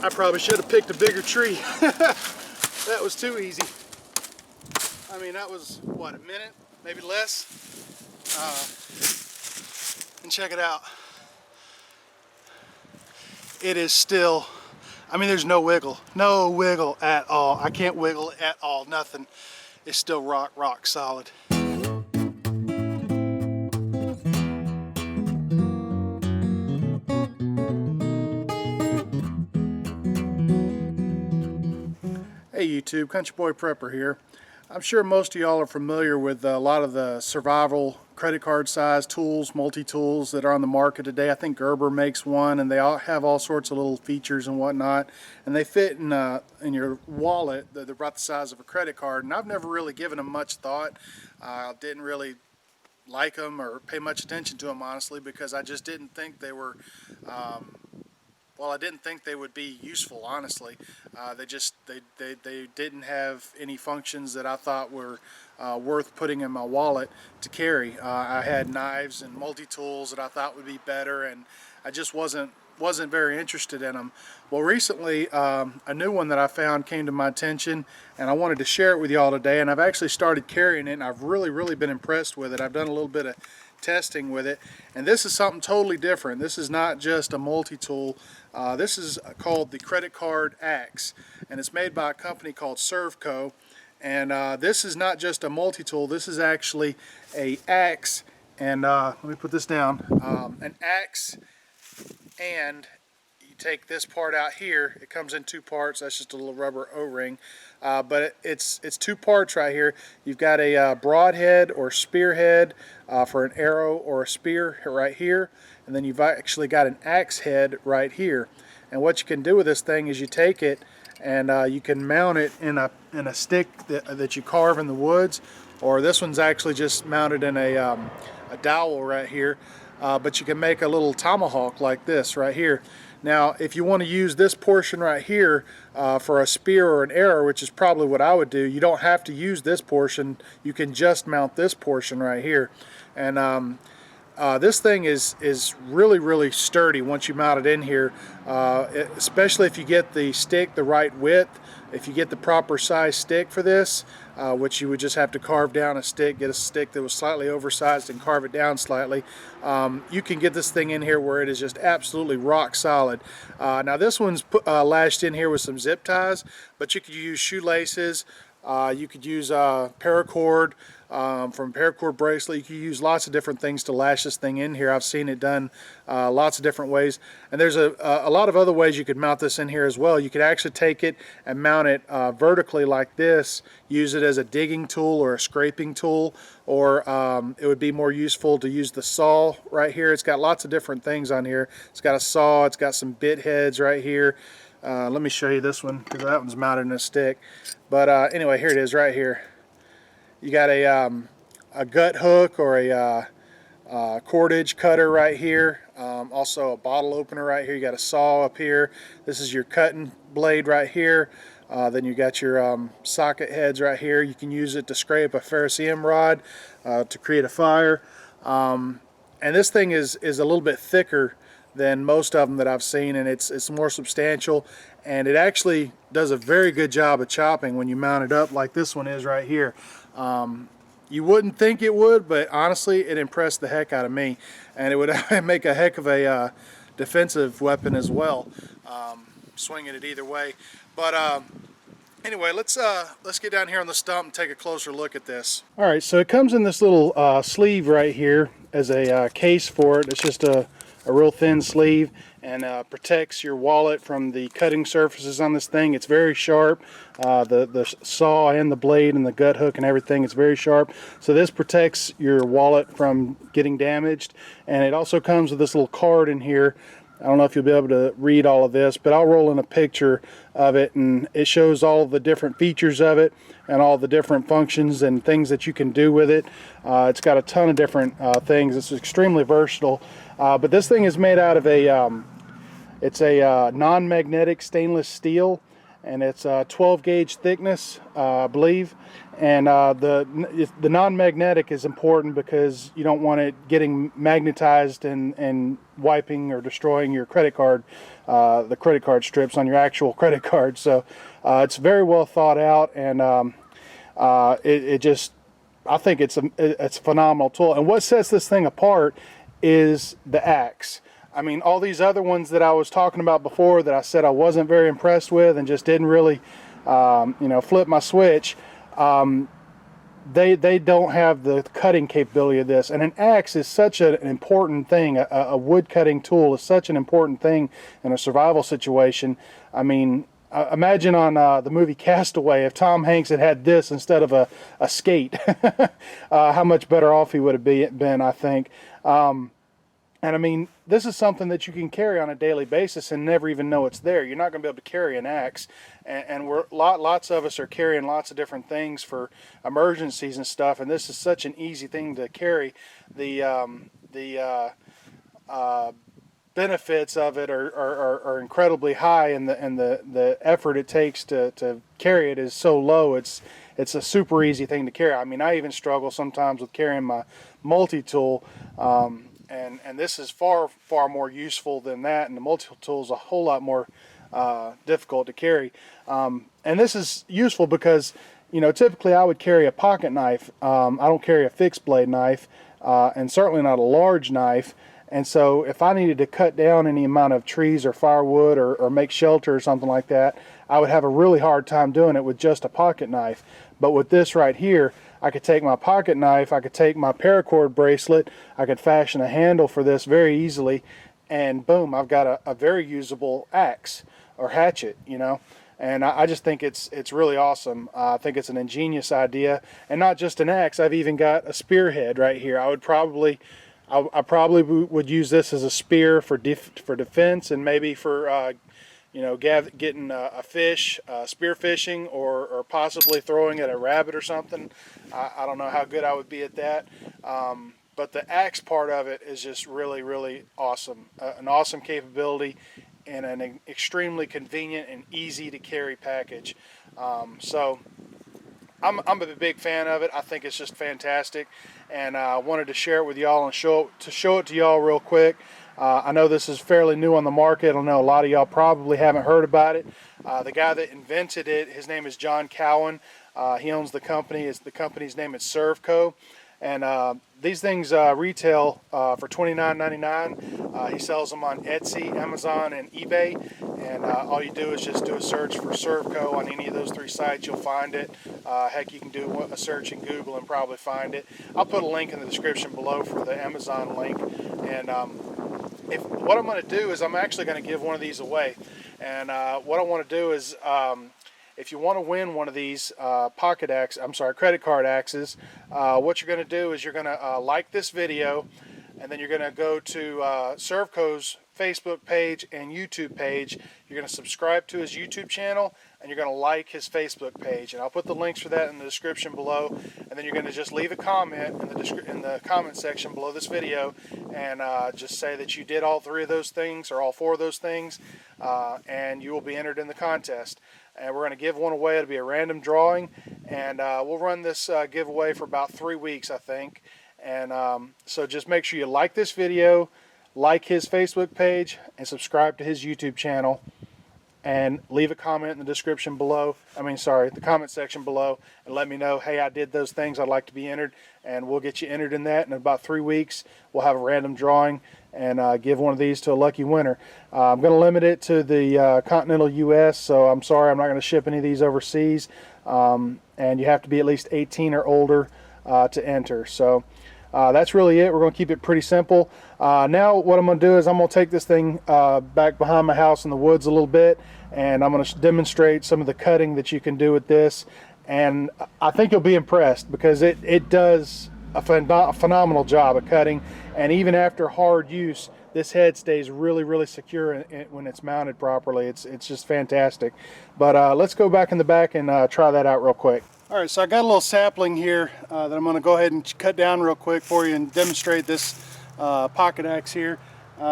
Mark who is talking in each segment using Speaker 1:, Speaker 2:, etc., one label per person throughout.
Speaker 1: I probably should have picked a bigger tree. That was too easy. I mean, that was, what, a minute? Maybe less? And check it out. It is still, I mean, there's no wiggle. No wiggle at all. I can't wiggle at all, nothing. It's still rock solid. Hey YouTube, Country Boy Prepper here. I'm sure most of y'all are familiar with a lot of the survival credit card size tools, multi-tools that are on the market today. I think Gerber makes one, and they all have all sorts of little features and whatnot, and they fit in your wallet. They're about the size of a credit card, and I've never really given them much thought. Didn't really like them or pay much attention to them, honestly, because I just didn't think they were well, I didn't think they would be useful, honestly. They didn't have any functions that I thought were worth putting in my wallet to carry. I had knives and multi-tools that I thought would be better, and I just wasn't very interested in them. Well, recently a new one that I found came to my attention, and I wanted to share it with y'all today, and I've actually started carrying it, and I've really been impressed with it. I've done a little bit of testing with it, and this is something totally different. This is not just a multi-tool. This is called the Credit Card Axe, and it's made by a company called SURVCO. And this is not just a multi-tool. This is actually a axe, and let me put this down. An axe, and you take this part out here. It comes in two parts. That's just a little rubber O-ring, but it's two parts right here. You've got a broadhead or spearhead for an arrow or a spear right here, and then you've actually got an axe head right here. And what you can do with this thing is you take it and you can mount it in a stick that you carve in the woods, or this one's actually just mounted in a dowel right here. But you can make a little tomahawk like this right here. Now, if you want to use this portion right here for a spear or an arrow, which is probably what I would do, you don't have to use this portion. You can just mount this portion right here. And this thing is really sturdy once you mount it in here, especially if you get the stick the right width. If you get the proper size stick for this, which you would just have to carve down a stick, get a stick that was slightly oversized and carve it down slightly, you can get this thing in here where it is just absolutely rock solid. Now this one's lashed in here with some zip ties, but you could use shoelaces. You could use paracord from paracord bracelet. You could use lots of different things to lash this thing in here. I've seen it done lots of different ways, and there's a lot of other ways you could mount this in here as well. You could actually take it and mount it vertically like this, use it as a digging tool or a scraping tool, or it would be more useful to use the saw right here. It's got lots of different things on here. It's got a saw, it's got some bit heads right here. Let me show you this one, because that one's mounted in a stick. But anyway, here it is right here. You got a gut hook or a cordage cutter right here. Also a bottle opener right here. You got a saw up here. This is your cutting blade right here. Then you got your socket heads right here. You can use it to scrape a ferrocerium rod to create a fire. And this thing is a little bit thicker than most of them that I've seen, and it's more substantial, and it actually does a very good job of chopping when you mount it up like this one is right here. You wouldn't think it would, but honestly it impressed the heck out of me, and it would make a heck of a defensive weapon as well, swinging it either way. But anyway, let's get down here on the stump and take a closer look at this. Alright, so it comes in this little sleeve right here as a case for it. It's just a real thin sleeve, and protects your wallet from the cutting surfaces on this thing. It's very sharp. The saw and the blade and the gut hook and everything, it's very sharp. So this protects your wallet from getting damaged. And it also comes with this little card in here. I don't know if you'll be able to read all of this, but I'll roll in a picture of it, and it shows all the different features of it and all the different functions and things that you can do with it. It's got a ton of different things. It's extremely versatile. But this thing is made out of it's a non-magnetic stainless steel, and it's 12 gauge thickness, I believe. And the non-magnetic is important because you don't want it getting magnetized and wiping or destroying your credit card, the credit card strips on your actual credit card. So it's very well thought out, and I think it's a phenomenal tool. And what sets this thing apart is the axe. I mean, all these other ones that I was talking about before that I said I wasn't very impressed with and just didn't really, flip my switch. They don't have the cutting capability of this. And an axe is such an important thing. A wood cutting tool is such an important thing in a survival situation. I mean, imagine on the movie Castaway, if Tom Hanks had this instead of a skate, how much better off he would have been, I think. And I mean, this is something that you can carry on a daily basis and never even know it's there. You're not going to be able to carry an axe, and lots of us are carrying lots of different things for emergencies and stuff. And this is such an easy thing to carry. The benefits of it are incredibly high, and the effort it takes to carry it is so low. It's a super easy thing to carry. I mean, I even struggle sometimes with carrying my multi-tool. And this is far more useful than that, and the multi-tool is a whole lot more difficult to carry. And this is useful because, typically I would carry a pocket knife. I don't carry a fixed blade knife, and certainly not a large knife. And so if I needed to cut down any amount of trees or firewood or make shelter or something like that, I would have a really hard time doing it with just a pocket knife. But with this right here, I could take my pocket knife, I could take my paracord bracelet, I could fashion a handle for this very easily, and boom, I've got a very usable axe or hatchet, And I just think it's really awesome. I think it's an ingenious idea, and not just an axe. I've even got a spearhead right here. I probably would use this as a spear for defense, and maybe for getting a fish, spear fishing, or possibly throwing at a rabbit or something. I don't know how good I would be at that. But the axe part of it is just really, really awesome. An awesome capability and an extremely convenient and easy to carry package. So I'm a big fan of it. I think it's just fantastic, and I wanted to share it with y'all and show it to y'all real quick. I know this is fairly new on the market. I know a lot of y'all probably haven't heard about it. The guy that invented it, his name is John Cowan. He owns the company. The company's name is SURVCO. And these things retail for $29.99. He sells them on Etsy, Amazon, and eBay. And all you do is just do a search for SURVCO on any of those three sites. You'll find it. Heck, you can do a search in Google and probably find it. I'll put a link in the description below for the Amazon link. And what I'm going to do is I'm actually going to give one of these away. And what I want to do is, if you want to win one of these credit card axes, what you're going to do is you're going to like this video, and then you're going to go to SURVCO's Facebook page and YouTube page. You're going to subscribe to his YouTube channel, and you're going to like his Facebook page. And I'll put the links for that in the description below. And then you're going to just leave a comment in the comment section below this video, and just say that you did all three of those things or all four of those things, and you will be entered in the contest. And we're going to give one away. It'll be a random drawing, and we'll run this giveaway for about 3 weeks, I think. And so just make sure you like this video, like his Facebook page, and subscribe to his YouTube channel, and leave a comment in the description below. The comment section below, and let me know, hey, I did those things, I'd like to be entered, and we'll get you entered in that. In about 3 weeks, we'll have a random drawing and give one of these to a lucky winner. I'm going to limit it to the continental U.S., so I'm sorry I'm not going to ship any of these overseas, and you have to be at least 18 or older to enter. So that's really it. We're going to keep it pretty simple. Now what I'm going to do is I'm going to take this thing back behind my house in the woods a little bit, and I'm going to demonstrate some of the cutting that you can do with this. And I think you'll be impressed, because it does a phenomenal job of cutting, and even after hard use, this head stays really, really secure when it's mounted properly. It's just fantastic. But let's go back in the back and try that out real quick. All right, so I got a little sapling here that I'm going to go ahead and cut down real quick for you and demonstrate this pocket axe here.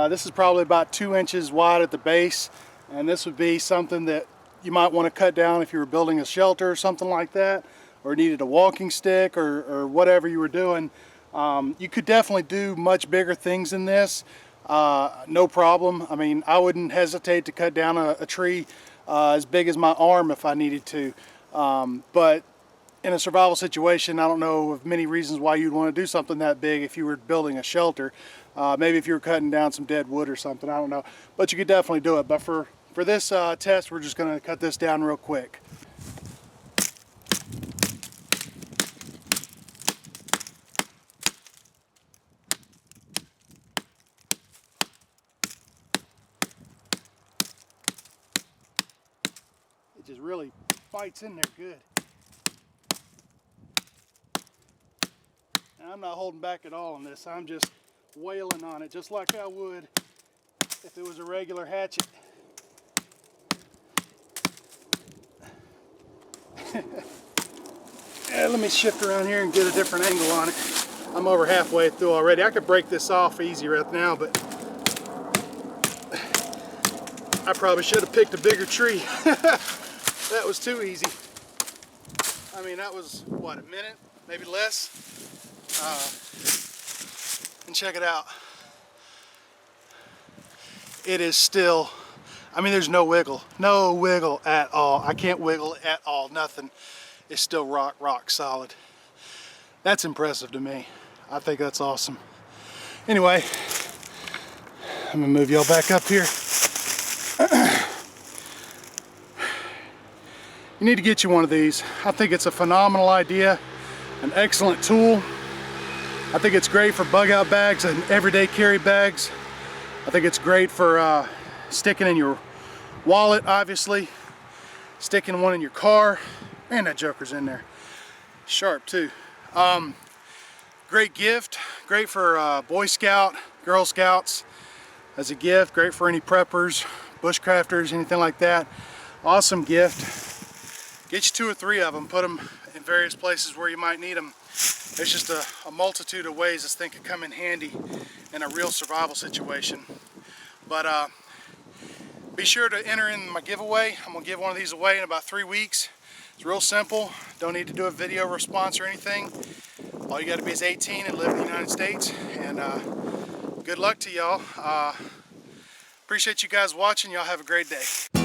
Speaker 1: This is probably about 2 inches wide at the base, and this would be something that you might want to cut down if you were building a shelter or something like that, or needed a walking stick, or whatever you were doing. You could definitely do much bigger things than this, no problem. I mean, I wouldn't hesitate to cut down a tree as big as my arm if I needed to, but in a survival situation, I don't know of many reasons why you'd want to do something that big if you were building a shelter. Maybe if you were cutting down some dead wood or something, I don't know. But you could definitely do it. But for this test, we're just going to cut this down real quick. It just really bites in there good. And I'm not holding back at all on this. I'm just wailing on it just like I would if it was a regular hatchet. Yeah, let me shift around here and get a different angle on it. I'm over halfway through already. I could break this off easy right now, but I probably should have picked a bigger tree. That was too easy. I mean, that was, what, a minute? Maybe less? And check it out. It is still, I mean, there's no wiggle. No wiggle at all. I can't wiggle at all. Nothing. It's still rock solid. That's impressive to me. I think that's awesome. Anyway, I'm gonna move y'all back up here. You need to get you one of these. I think it's a phenomenal idea, an excellent tool. I think it's great for bug out bags and everyday carry bags. I think it's great for sticking in your wallet, obviously. Sticking one in your car. Man, that joker's in there. Sharp too. Great gift. Great for Boy Scout, Girl Scouts as a gift. Great for any preppers, bushcrafters, anything like that. Awesome gift. Get you 2 or 3 of them. Put them in various places where you might need them. There's just a multitude of ways this thing could come in handy in a real survival situation. But be sure to enter in my giveaway. I'm gonna give one of these away in about 3 weeks. It's real simple. Don't need to do a video response or anything. All you gotta be is 18 and live in the United States. And good luck to y'all. Appreciate you guys watching. Y'all have a great day.